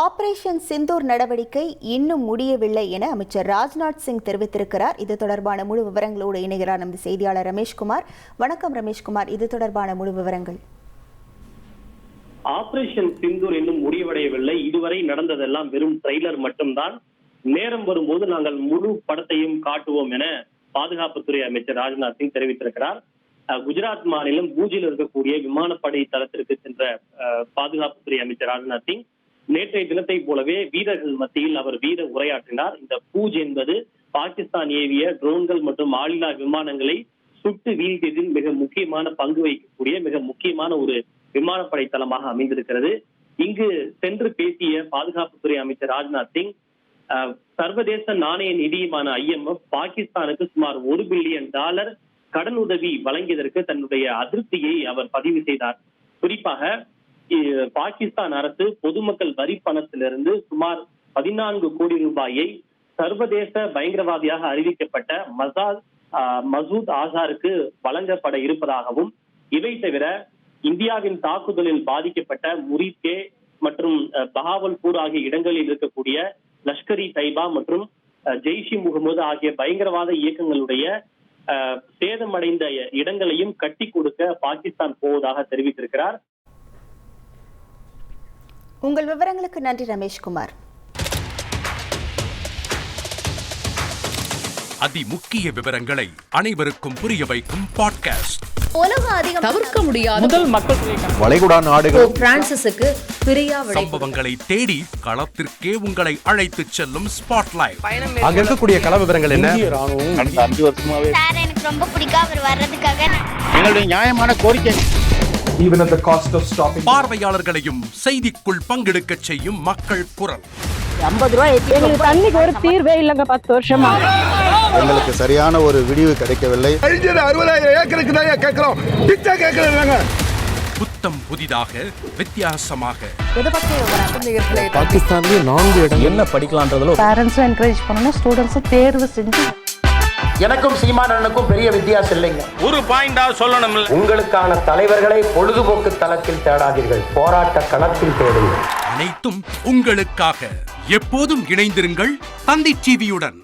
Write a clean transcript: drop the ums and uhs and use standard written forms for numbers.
Operation Sindoor நடவடிக்கை இன்னும் முடியவில்லை என அமைச்சர் ராஜ்நாத் சிங் தெரிவித்திருக்கிறார். இது தொடர்பான முழு விவரங்களோடு இணைகிறார் நமது செய்தியாளர் ரமேஷ்குமார். வணக்கம் ரமேஷ்குமார், இது தொடர்பான முழு விவரங்கள். ஆபரேஷன் சிந்தூர் இன்னும் முடிவடையவில்லை. இதுவரை நடந்ததெல்லாம் வெறும் ட்ரெய்லர் மட்டும்தான். நேரம் வரும்போது நாங்கள் முழு படத்தையும் காட்டுவோம் என பாதுகாப்புத்துறை அமைச்சர் ராஜ்நாத் சிங் தெரிவித்திருக்கிறார். குஜராத் மாநிலம் பூஜில் இருக்கக்கூடிய விமானப்படை தளத்திற்கு சென்ற பாதுகாப்புத்துறை அமைச்சர் ராஜ்நாத் சிங் நேற்றைய தினத்தை போலவே வீரர்கள் மத்தியில் அவர் வீர உரையாற்றினார். இந்த பூஜ் என்பது பாகிஸ்தான் ஏவிய ட்ரோன்கள் மற்றும் ஆளில்லா விமானங்களை சுட்டு வீழ்த்தியதில் மிக முக்கியமான பங்கு வகிக்கக்கூடிய மிக முக்கியமான ஒரு விமானப்படை தளமாக அமைந்திருக்கிறது. இங்கு சென்று பேசிய பாதுகாப்புத்துறை அமைச்சர் ராஜ்நாத் சிங், சர்வதேச நாணய நிதியமான IMF பாகிஸ்தானுக்கு சுமார் $1 பில்லியன் கடன் உதவி வழங்கியதற்கு தன்னுடைய அதிருப்தியை அவர் பதிவு செய்தார். குறிப்பாக பாகிஸ்தான் அரசு பொதுமக்கள் வரி பணத்திலிருந்து சுமார் 14 கோடி ரூபாயை சர்வதேச பயங்கரவாதியாக அறிவிக்கப்பட்ட மசூத் ஆசாருக்கு வழங்கப்பட இருப்பதாகவும், இவை தவிர இந்தியாவின் தாக்குதலில் பாதிக்கப்பட்ட முரித்கே மற்றும் பஹாவல்பூர் ஆகிய இடங்களில் இருக்கக்கூடிய லஷ்கர்-இ தைபா மற்றும் ஜெய்ஷ்-இ முகமது ஆகிய பயங்கரவாத இயக்கங்களுடைய சேதமடைந்த இடங்களையும் கட்டி கொடுக்க பாகிஸ்தான் போவதாக தெரிவித்திருக்கிறார். உங்கள் விவரங்களுக்கு நன்றி ரமேஷ்குமார். அதிமுக்கிய விவரங்களை அனைவருக்கும் புரிய வைக்கும் பாட்காஸ்ட். உலக அதிகம் தவிர்க்க முடியாத முதல் மக்கள் வளைகுடா நாடுகள் பிரான்சிஸுக்கு பிரியா சம்பவங்களை தேடி களத்திற்கே உங்களை அழைத்துச் செல்லும் ஸ்பாட்லைட். அங்க இருக்கக்கூடிய கள விவரங்கள் என்ன? கடந்த 5 வருஷமாவே சார் எனக்கு ரொம்ப பிடிக்கும் அவர் வர்றதுக்காக. எங்களுடைய நியாயமான கோரிக்கை. Even at the cost of stopping. பார்வையாளர்களையும் செய்திக்குள் பங்கெடுக்க செய்யும் மக்கள் குரல். 50 ரூபாய் எங்களுக்கு தண்ணிக்கு ஒரு தீர்வே இல்லைங்க. 10 வருஷமா எங்களுக்கு சரியான ஒரு விடிவு கிடைக்கவில்லை. 60,000 ஏக்கருக்கு தான் கேட்கிறோம், பிச்சை கேட்கறாங்க. புத்தம் புதிதாக வித்தியாசமாக பாகிஸ்தான்லயே 4 இடம் என்ன படிக்கலாம்ன்றதுல பேரண்ட்ஸும் என்கரேஜ் பண்ணணும், ஸ்டூடெண்ட்ஸும் தேர்வு செஞ்சு. எனக்கும் சீமானனுக்கும் பெரிய வித்தியாசம் இல்லைங்க. ஒரு பாயிண்டா சொல்லணும். உங்களுக்கான தலைவர்களை பொழுதுபோக்கு தளத்தில் தேடாதீர்கள், போராட்ட களத்தில் தேடுங்கள். அனைத்தும் உங்களுக்காக. எப்போதும் இணைந்திருங்கள் தந்தை டிவியுடன்.